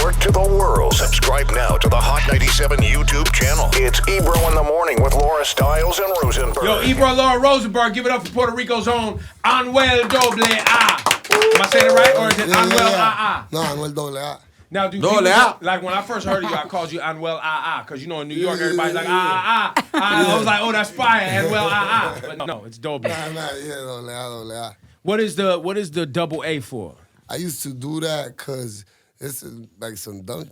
Network to the world. Subscribe now to the Hot 97 YouTube channel. It's Ebro in the Morning with Laura Stiles and Rosenberg. Yo, Ebro, Laura Rosenberg, give it up for Puerto Rico's own Anuel AA. Am I saying it right, or is it Anuel AA? No, Anuel AA. Now, do people, like when I first heard of you, I called you Anuel AA, because you know in New York everybody's like I was like, oh, that's fire, Anuel AA. But no, it's Doble. AA. What is the double A for? I used to do that because it's like some dumb.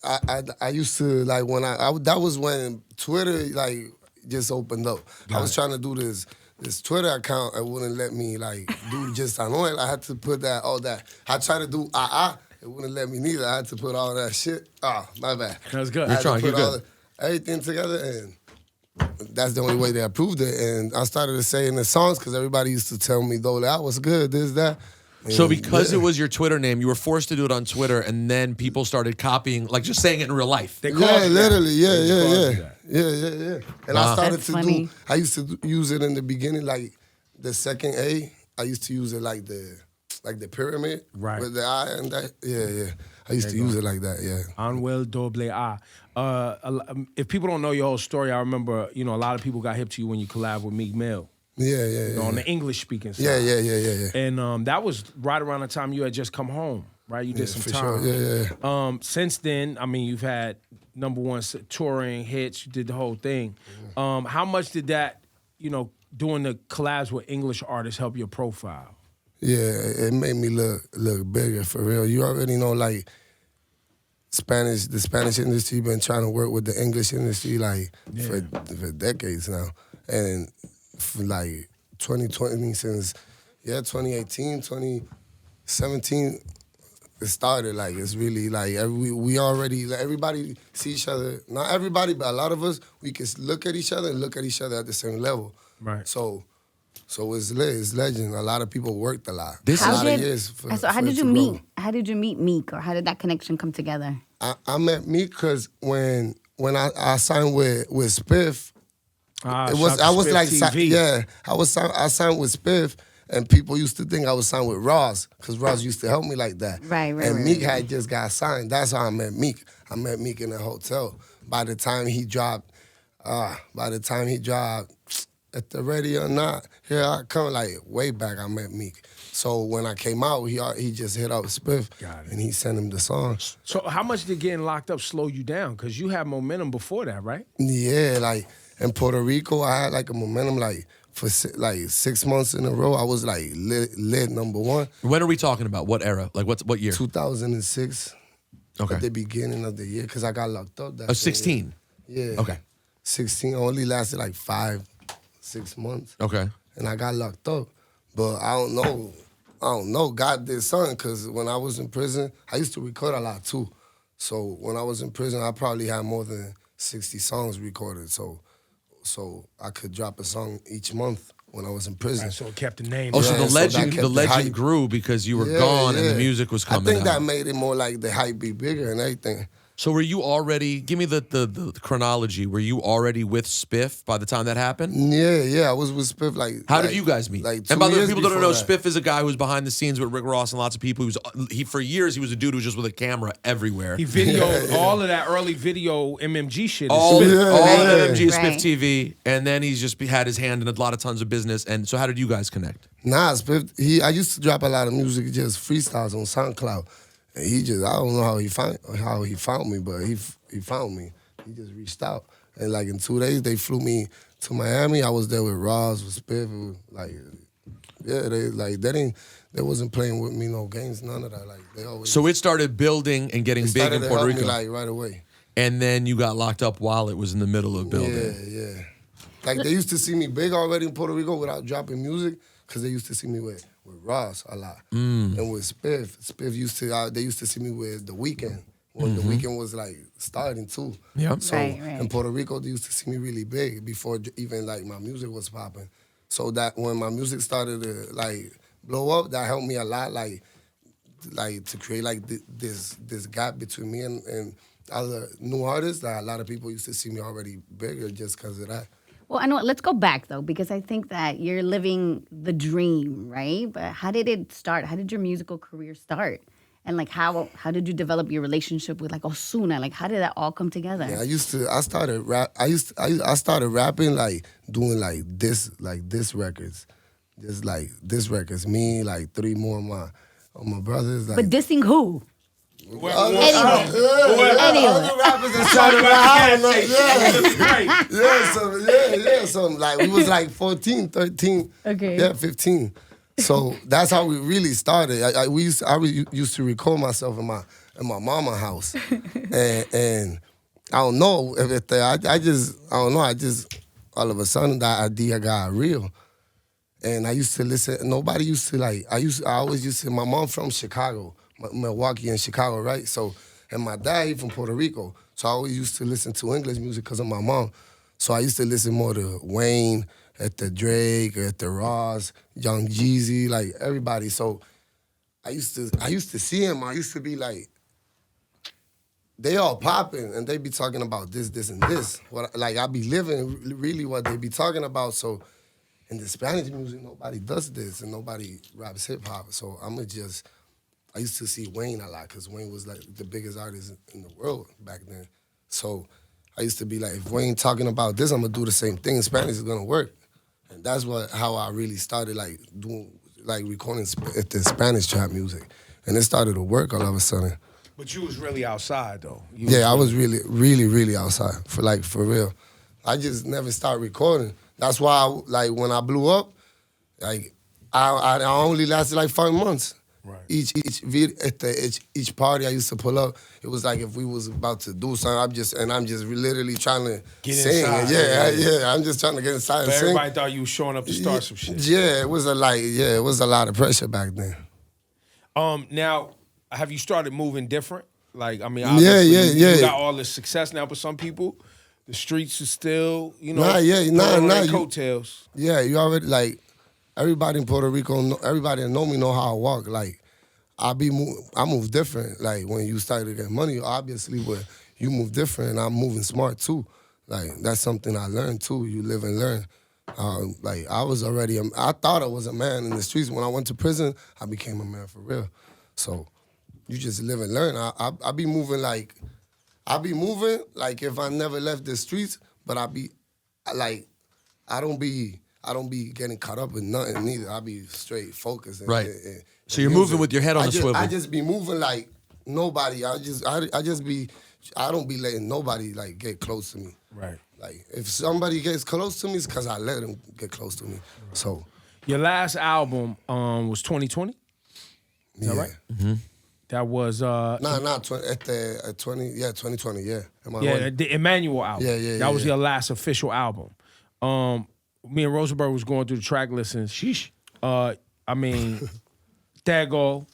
I used to like when I that was when Twitter like just opened up. I was trying to do this Twitter account. It wouldn't let me like do just Anuel. I had to put all that. I tried to do It wouldn't let me neither. I had to put all that shit. My bad. That's good. You're trying. You're good. Everything together, and that's the only way they approved it. And I started to say in the songs because everybody used to tell me, "Though that was good, this, that." And so because it was your Twitter name, you were forced to do it on Twitter, and then people started copying, like just saying it in real life. They literally, yeah. And I started to do. I used to use it in the beginning, like the second A. I used to use it like the pyramid, right, with the I and that. Yeah. I used to use it like that. Yeah. Anuel AA. If people don't know your whole story, I remember, a lot of people got hip to you when you collabed with Meek Mill. Yeah. On the English-speaking side. Yeah. And that was right around the time you had just come home, right? You did some time. Sure. Yeah. Since then, I mean, you've had #1 touring, hits, you did the whole thing. How much did that, doing the collabs with English artists help your profile? Yeah, it made me look bigger, for real. You already know, like, the Spanish industry been trying to work with the English industry for decades now, and for like 2020 since 2018, 2017 it started. Like it's really like we already everybody see each other. Not everybody, but a lot of us we can look at each other and look at each other at the same level. Right. So it's lit. It's legend. A lot of people worked a lot. How did you meet Meek, or how did that connection come together? I met Meek because when I signed with Spiff, I signed with Spiff, and people used to think I was signed with Ross because Ross used to help me like that. Right. And Meek had just got signed. That's how I met Meek. I met Meek in a hotel. By the time he dropped, At the Ready or Not, here I come, like way back I met Meek. So when I came out, he just hit up Spiff and he sent him the song. So how much did getting locked up slow you down? Because you had momentum before that, right? Yeah, like in Puerto Rico, I had like a momentum for like 6 months in a row. I was like lit #1. When are we talking about? What era? Like what year? 2006. Okay. At the beginning of the year, because I got locked up that 16? Yeah. Okay. 16 only lasted like 5-6 months. Okay. And I got locked up. But I don't know. God did something, because when I was in prison, I used to record a lot too. So when I was in prison, I probably had more than 60 songs recorded. So I could drop a song each month when I was in prison. Right, so it kept the name. Oh, so the legend grew because you were gone and the music was coming out. I think that made it more like the hype be bigger and everything. So were you already, give me the chronology, were you already with Spiff by the time that happened? Yeah, I was with Spiff How did you guys meet? Like and by the way, people don't know, that. Spiff is a guy who was behind the scenes with Rick Ross and lots of people. For years, he was a dude who was just with a camera everywhere. He videoed all of that early video MMG shit. All MMG is Right. Spiff TV, and then he's just had his hand in a lot of tons of business. And so how did you guys connect? Nah, Spiff, I used to drop a lot of music, just freestyles on SoundCloud. And I don't know how he found me, but he found me. He just reached out. And like in 2 days, they flew me to Miami. I was there with Ross, with Spiff. They wasn't playing with me no games, none of that. Like they always. So it started building and getting big in Puerto Rico. Like right away. And then you got locked up while it was in the middle of building. Yeah. Like they used to see me big already in Puerto Rico without dropping music, because they used to see me with Ross a lot. And with Spiff they used to see me with The Weeknd when The Weeknd was like starting too. Yep. So Right. in Puerto Rico, they used to see me really big before even like my music was popping. So that when my music started to like blow up, that helped me a lot, like to create like this gap between me and other new artists. That a lot of people used to see me already bigger just because of that. Well, I know. Let's go back though, because I think that you're living the dream, right? But how did it start? How did your musical career start? And like, how did you develop your relationship with like Ozuna? Like, how did that all come together? Yeah, I started rapping like doing like this records, just like this records. Me, like 3 more of my brothers. Like, But dissing who? Anyone. Anyone. Rappers that started yeah. So like we was like 14, 13, Okay. yeah, 15. So that's how we really started. I used to record myself in my mama house, and I don't know if I don't know. I just all of a sudden that idea got real, and I used to listen. Nobody used to like. I always used to. My mom from Chicago, Milwaukee and Chicago, right? So and my dad he from Puerto Rico. So I always used to listen to English music because of my mom. So I used to listen more to Wayne, at the Drake, at the Ross, Young Jeezy, like everybody. So I used to see him. I used to be like, they all popping and they be talking about this, and this. Like I be living really what they be talking about. So in the Spanish music, nobody does this and nobody raps hip hop. So I used to see Wayne a lot because Wayne was like the biggest artist in the world back then. So I used to be like, if Wayne talking about this, I'm gonna do the same thing in Spanish, it's gonna work. And that's how I really started like doing, like recording the Spanish trap music. And it started to work all of a sudden. But you was really outside though. I was really, really, really outside, for real. I just never started recording. That's why, like, when I blew up, like, I only lasted like 5 months. Right. Each party I used to pull up, it was like if we was about to do something, I'm just literally trying to get sing. Inside. Yeah, I'm just trying to get inside and sing. Everybody thought you was showing up to start some shit. Yeah, it was a lot of pressure back then. Now, have you started moving different? Like, I mean, Yeah. You got all this success now, but some people, the streets are still, coattails. Yeah, you already, like, everybody in Puerto Rico, everybody that know me know how I walk. Like, I move different. Like, when you start to get money, obviously, but you move different, and I'm moving smart, too. Like, that's something I learned, too. You live and learn. Like, I thought I was a man in the streets. When I went to prison, I became a man for real. So, you just live and learn. I be moving like if I never left the streets, but I don't be getting caught up in nothing neither. I be straight focused. Right. So you're moving with your head on the swivel. I just be moving like nobody. I don't be letting nobody like get close to me. Right. Like if somebody gets close to me, it's because I let them get close to me. Right. So your last album was 2020. Is that right? Mm-hmm. That was not 20 at the 2020, yeah. The Emmanuel album. Yeah. That was your last official album. Me and Rosenberg was going through the track list and sheesh. I mean, Tego,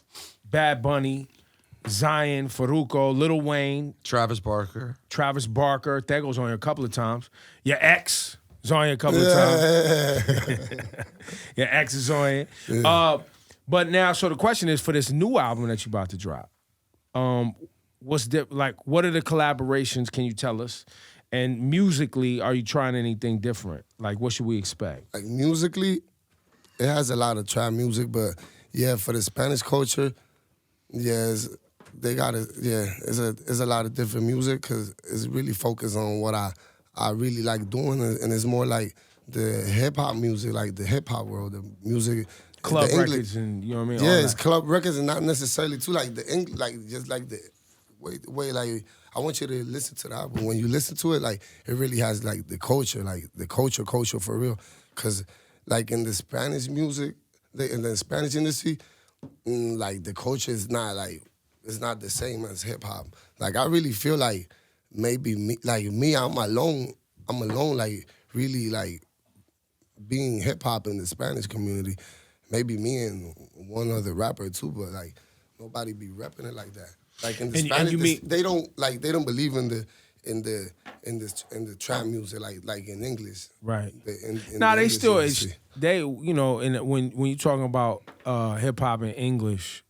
Bad Bunny, Zion, Farruko, Lil Wayne, Travis Barker. Tego's on here a couple of times. Your ex is on here a couple of times. Your ex is on here. Yeah. But now, so the question is for this new album that you're about to drop, what are the collaborations? Can you tell us? And musically, are you trying anything different? Like, what should we expect? Like musically, it has a lot of trap music, but yeah, for the Spanish culture, it's a lot of different music because it's really focused on what I really like doing, and it's more like the hip hop music, like the hip hop world, the music. Club records and you know what I mean? Yeah, it's club records and not necessarily too like the English, like just like the way like I want you to listen to the album. When you listen to it, like it really has like the culture for real. Cause like in the Spanish music, in the Spanish industry, like the culture is not like it's not the same as hip hop. Like I really feel like maybe I'm alone like really like being hip hop in the Spanish community. Maybe me and one other rapper too, but like nobody be repping it like that. Like in the Spanish, they don't believe in the trap music like in English. Right. They still when you're talking about hip hop in English,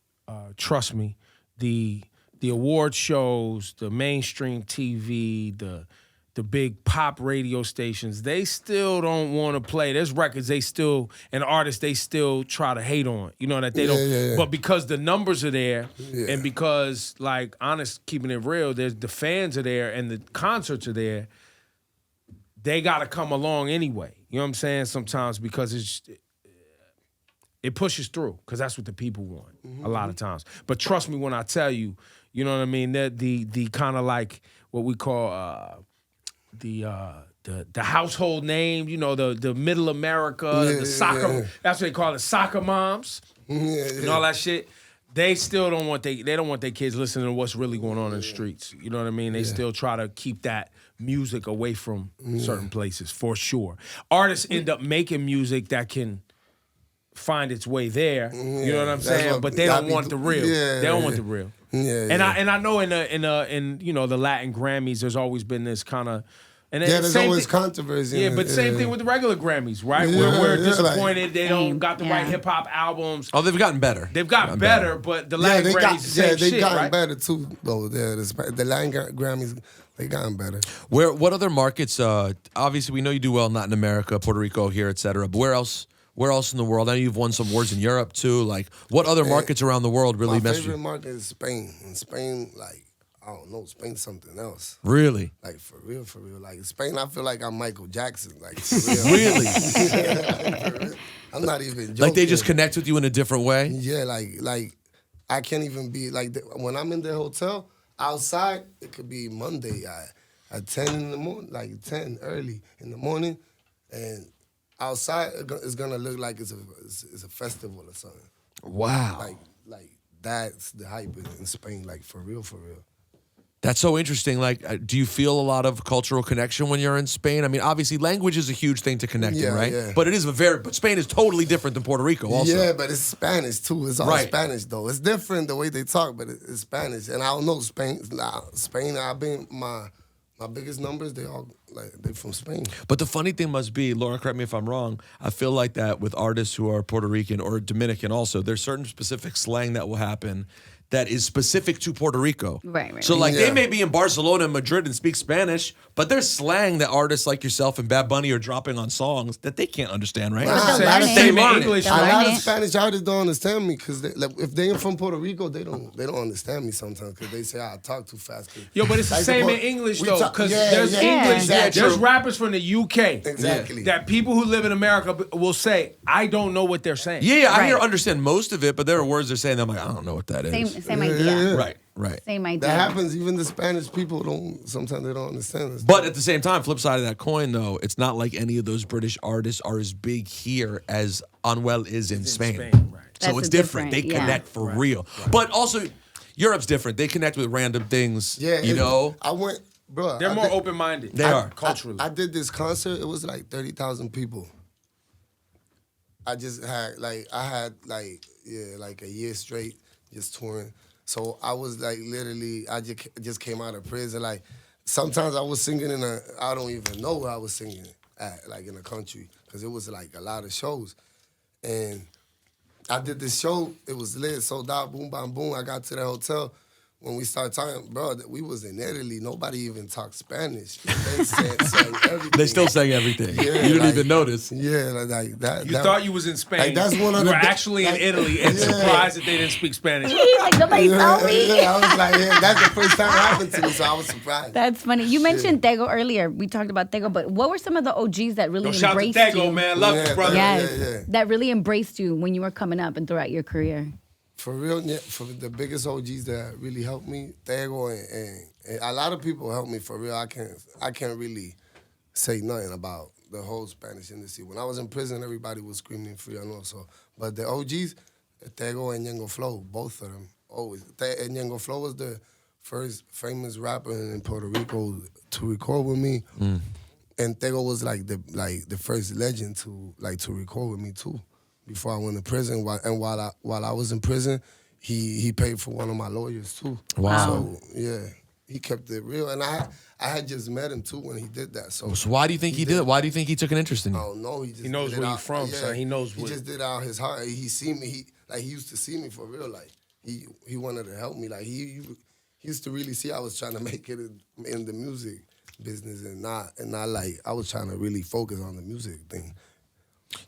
trust me, the award shows, the mainstream TV, the big pop radio stations, they still don't want to play. There's records they still, and artists they still try to hate on. You know, that they don't. Yeah. But because the numbers are there, and because, like, honest, keeping it real, there's the fans are there and the concerts are there, they got to come along anyway. You know what I'm saying? Sometimes because it pushes through because that's what the people want a lot of times. But trust me when I tell you, you know what I mean? That the kind of like what we call the household name, you know, the middle America, the soccer. That's what they call it, soccer moms, and all that shit. They still don't want they don't want their kids listening to what's really going on in the streets. You know what I mean? They still try to keep that music away from certain places for sure. Artists end up making music that can find its way there. You know what I'm saying? But they don't want the real. They don't want the real. And I know in you know the Latin Grammys, there's always been this kind of there's always controversy. Yeah, but same thing with the regular Grammys, right? Where we're disappointed they don't got the right hip hop albums. Oh, they've gotten better. They've gotten better, but the Latin Grammys, the same they've shit, gotten right? better too, though. The Latin Grammys, they gotten better. What other markets? Obviously, we know you do well in Latin America, Puerto Rico, here, etc. But where else? Where else in the world? I know you've won some awards in Europe too. Like, what other markets around the world really mess you? My favorite market is Spain. In Spain, like, I don't know, Spain's something else. Really? Like, for real. Like, Spain, I feel like I'm Michael Jackson. Like, for real. Really? For real. I'm not even joking. Like, they just connect with you in a different way? Yeah, like I can't even be, like, when I'm in the hotel, outside, it could be Monday at 10 in the morning, like 10 early in the morning, and outside, it's gonna look like it's a festival or something. Wow. Like that's the hype in Spain, like for real. That's so interesting. Like, do you feel a lot of cultural connection when you're in Spain? I mean, obviously, language is a huge thing to connect in, right? Yeah. But but Spain is totally different than Puerto Rico also. Yeah, but it's Spanish too. It's all Right. Spanish though. It's different the way they talk, but it's Spanish. And I don't know Spain. Spain, I've been my biggest numbers. They from Spain. But the funny thing must be, Laura, correct me if I'm wrong, I feel like that with artists who are Puerto Rican or Dominican also, there's certain specific slang that will happen that is specific to Puerto Rico. Right. So, like, they may be in Barcelona and Madrid and speak Spanish, but there's slang that artists like yourself and Bad Bunny are dropping on songs that they can't understand, right? But Nah, they'll learn it. English. A They'll lot learn of it. Spanish artists don't understand me because if they ain't from Puerto Rico, they don't understand me sometimes because they say I talk too fast. Yo, but it's the Like, same in suppose- English we though, talk- because yeah, there's yeah, English. exactly. There's rappers from the UK. Exactly. That people who live in America will say, I don't know what they're saying. Yeah, I Right. understand most of it, but there are words they're saying that I'm like, I don't know what that is. Same idea. Right. Same idea. That happens. Even the Spanish people sometimes they don't understand this. But at the same time, flip side of that coin, though, it's not like any of those British artists are as big here as Anuel is in Spain. Spain, right. So That's it's a different. They different- yeah. connect for real. But also, Europe's different. They connect with random things, you know? I went, bro. They're more open-minded. They are. Culturally. I did this concert. It was like 30,000 people. I just had a year straight just touring. So I was like literally, I just came out of prison. Like sometimes I was singing I don't even know where I was singing at, like in the country, because it was like a lot of shows. And I did this show, it was lit, sold out, boom, bam, boom. I got to the hotel. When we started talking, bro, we was in Italy. Nobody even talked Spanish. They sang everything. They still sang everything. Yeah, you didn't like- even notice. Yeah, like that. You thought you was in Spain. Like, that's one of you the were be- actually in like- Italy and Yeah. surprised that they didn't speak Spanish. He's like, nobody told me. Yeah, I was like, yeah, that's the first time it happened to me, so I was surprised. That's funny. You mentioned Tego earlier. We talked about Tego, but what were some of the OGs that really Yo, shout out to embraced Tego, you? man. Love Yeah, you, brother. Yes, Yeah. that really embraced you when you were coming up and throughout your career. For real, yeah, for the biggest OGs that really helped me, Tego and a lot of people helped me for real. I can't really say nothing about the whole Spanish industry. When I was in prison, everybody was screaming free and also. But the OGs, Tego and Ñengo Flow, both of them, always. And Ñengo Flow was the first famous rapper in Puerto Rico to record with me. And Tego was like the first legend to record with me too. Before I went to prison, while I was in prison, he paid for one of my lawyers too. Wow. So yeah, he kept it real, and I had just met him too when he did that. So why do you think he did it? Why do you think he took an interest in I you? don't know. He knows did it where you out- from, son. He knows He what- just did it out his heart. He seen me. He used to see me for real. Like he wanted to help me. Like he used to really see I was trying to make it in the music. business and not like I was trying to really focus on the music thing.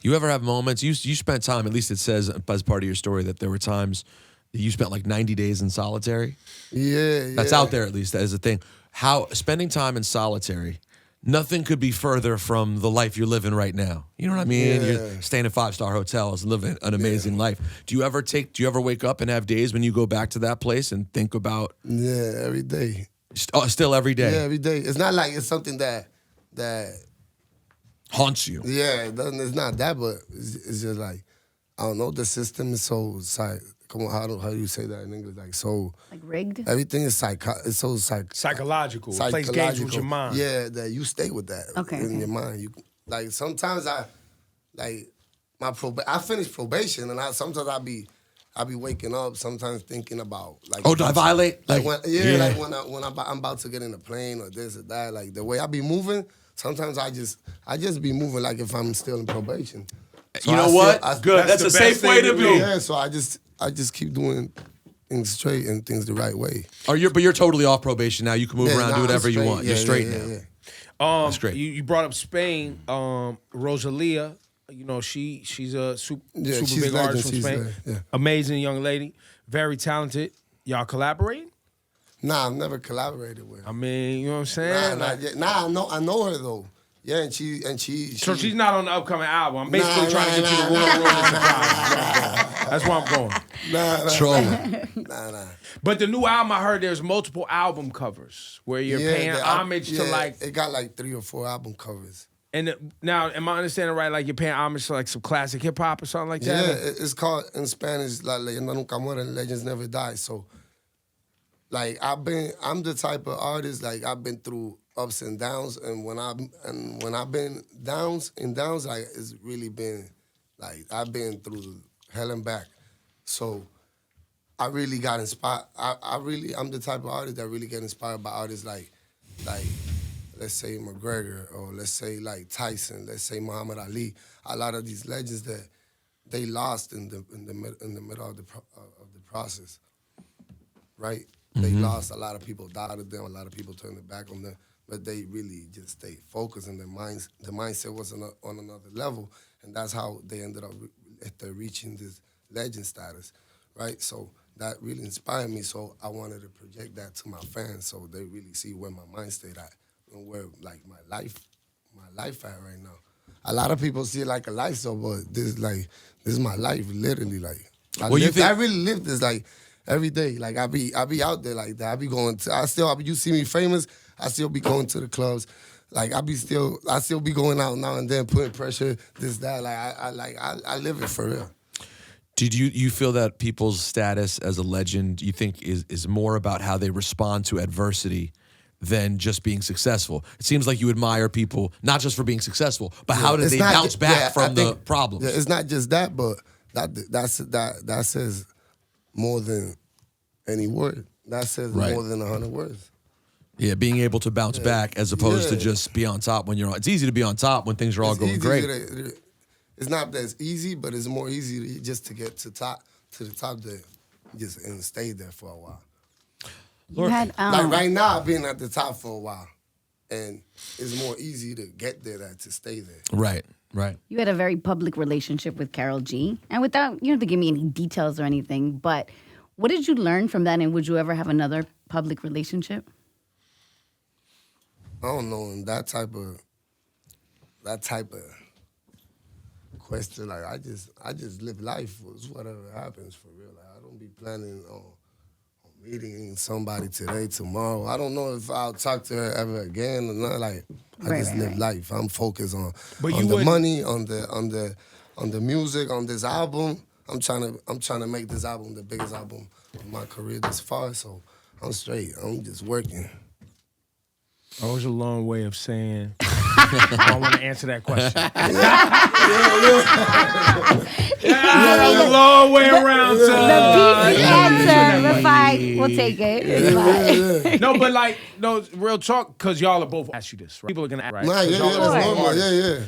You ever have moments, you spent time, at least it says as part of your story, that there were times that you spent like 90 days in solitary? Yeah. That's out there, at least, as a thing. How spending time in solitary, nothing could be further from the life you're living right now. You know what I mean? Yeah. You're staying in 5-star hotels, living an amazing life. Do you ever wake up and have days when you go back to that place and think about? Yeah, every day. Still every day? Yeah, every day. It's not like it's something that Haunts you. yeah, it's not that, but it's just like, I don't know, the system is so, come on, how do you say that in English? Like, so. Like rigged? Everything is it's so Psychological. It plays games with your mind. Yeah, that you stay with that in your mind. You like sometimes I finished probation and sometimes I be waking up sometimes thinking about like, oh, did I violate? Like when I'm about to get in a plane or this or that. Like the way I be moving, sometimes I just be moving like if I'm still in probation. So you know what? Good. That's the a safe best way thing to to be. do. Yeah, so I just keep doing things straight and things the right way. But you're totally off probation now. You can move around, do whatever you want. You're straight now. Yeah. That's great. You brought up Spain. Rosalia, you know, she's a super she's big legend. artist from She's Spain. yeah. Amazing young lady, very talented. Y'all collaborate? Nah, I've never collaborated with her. I mean, you know what I'm saying? Nah, not yet. Nah, I know her though. Yeah, and she. So she's not on the upcoming album. I'm basically trying to get you to ruin the surprise. That's where I'm going. Nah. But the new album, I heard there's multiple album covers where you're paying homage to like. It got like 3 or 4 album covers. And now, am I understanding right? Like you're paying homage to like some classic hip hop or something like that? Yeah, it's called in Spanish La Leyenda Nunca Muere, Legends Never Die. So, like I'm the type of artist like I've been through ups and downs, and when I've been downs, like it's really been like I've been through hell and back. So I really got inspired. I'm the type of artist that really get inspired by artists like let's say McGregor, or let's say like Tyson, let's say Muhammad Ali. A lot of these legends that they lost in the middle of the process, right? Mm-hmm. They lost. A lot of people died of them. A lot of people turned their back on them. But they really just stayed focused, and their mindset was on another level, and that's how they ended up reaching this legend status, right? So that really inspired me. So I wanted to project that to my fans, so they really see where my mind state at and where like my life at right now. A lot of people see it like a lifestyle, but this is my life, literally. Like I really live this like every day. Like I be out there like that. I be going to. You see me famous. I still be going to the clubs. Like I still be going out now and then, putting pressure, this, that. Like I live it for real. Did you feel that people's status as a legend, you think, is more about how they respond to adversity than just being successsul? It seems like you admire people not just for being successful, but how did they bounce back from the problems? Yeah, it's not just that, but that says more than any word. That says more than 100 words. Yeah, being able to bounce back as opposed to just be on top when you're on. It's easy to be on top when things are all going great. It's not that it's easy, but it's more easy just to get to the top there, and stay there for a while. You had, like right now, I've been at the top for a while, and it's more easy to get there than to stay there. Right. You had a very public relationship with Karol G, and without, you don't have to give me any details or anything, but what did you learn from that, and would you ever have another public relationship? I don't know, in that type of question, like I just live life. It's whatever happens for real. Like I don't be planning on meeting somebody today, tomorrow. I don't know if I'll talk to her ever again or not. Like I just live life. I'm focused on the money, on the music, on this album. I'm trying to make this album the biggest album of my career this far. So I'm straight. I'm just working. That was a long way of saying I don't want to answer that question. That was a long way around. The answer, we're fine. We'll take it. It's fine. No, real talk, because y'all are both ask you this, right? People are gonna ask, right? Nah, yeah, that's normal. Yeah.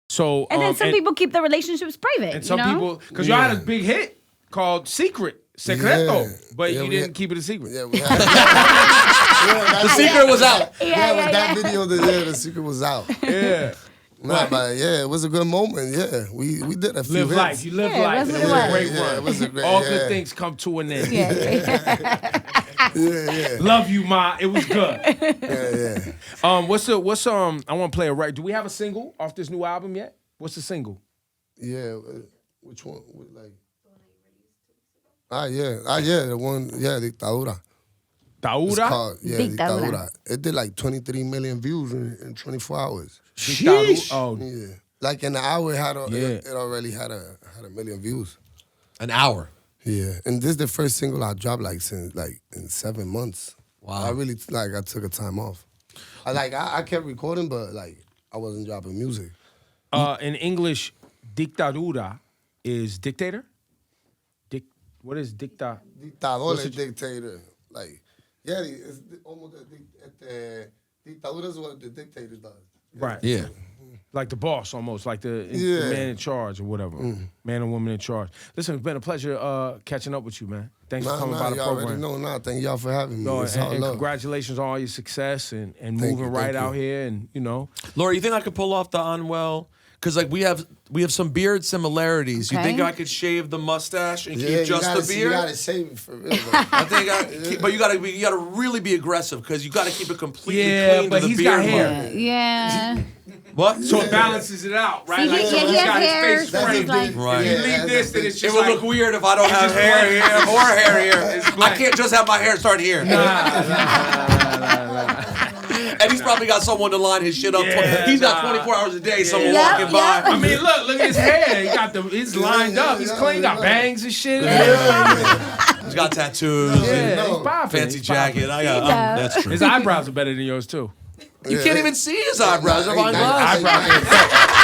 So and then some people keep their relationships private. And some people, because y'all had a big hit called Secret. secreto, Yeah. but Yeah, you we didn't had- keep it a secret. Yeah, we had. Yeah, The secret was out. that video, the secret was out. Yeah. Nah, but yeah, it was a good moment. Yeah, we did a few Live hits. life. You live Yeah, life. that's And it what was it a great was. run. Yeah, it was a great- All yeah. good things come to an end. Yeah. Love you, Ma. It was good. Yeah. What's I want to play it right. Do we have a single off this new album yet? What's the single? Yeah, which one? Like, yeah, the one, Dictadura. It's Dictadura? called, Dictadura. Dictadura. It did like 23 million views in 24 hours. Sheesh. Oh, Yeah, like in an hour, Yeah. it already had a million views. An hour. Yeah, and this is the first single I dropped since in 7 months. Wow. I really I took a time off. I kept recording, but I wasn't dropping music. in English, dictadura is dictator? What is dicta? Dictador is dictator. It's almost dictadura is what the dictator does. Right. Yeah. Like the boss almost, like the Yeah. man in charge or whatever. Man or woman in charge. Listen, it's been a pleasure catching up with you, man. Thanks for coming by the y'all already program. know. Thank y'all for having me. No, It's all and love. congratulations on all your success and Thank moving you, right thank out you. here and Laura, you think I could pull off the Anuel? Because we have some beard similarities. You Okay. think I could shave the mustache and Yeah, keep you just gotta, the beard? You gotta save it for real. Though. I think but you gotta really be aggressive because you gotta keep it completely Yeah, clean but to the he's beard got hair. part. Yeah. What? so it balances it out, right? See, Like, so he he's has got hair, his face so framed. he's like, Right. You Yeah, leave that's this, a then big- it's It just would like, look weird if I don't have just hair blank. here or hair here. It's I blank. can't just have my hair start here. And he's probably got someone to line his shit up. Yeah, He's got nah. 24 hours a day, someone Yeah. walking by. I mean, look at his hair. He got he's lined up. He's clean. Got bangs and shit. He's got tattoos, Yeah, No. he's popping. fancy He's popping. jacket. Yeah. That's true. His eyebrows are better than yours too. You can't even see his eyebrows. They're behind glasses.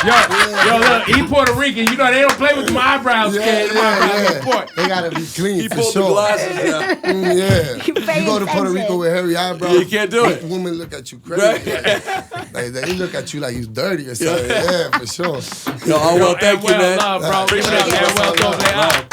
Yo, look, he Puerto Rican. You know they don't play with my eyebrows, kid. My eyebrows are short. They gotta be clean He for pulled sure. the glasses down. Yeah. You pay You go to Puerto attention. Rico with hairy eyebrows. You can't do it. Women look at you crazy. They look at you like you dirty or something. Yeah, for sure. Yo, well, thank you, Well, man. love, bro. Appreciate it. Love, Well, love, doble A.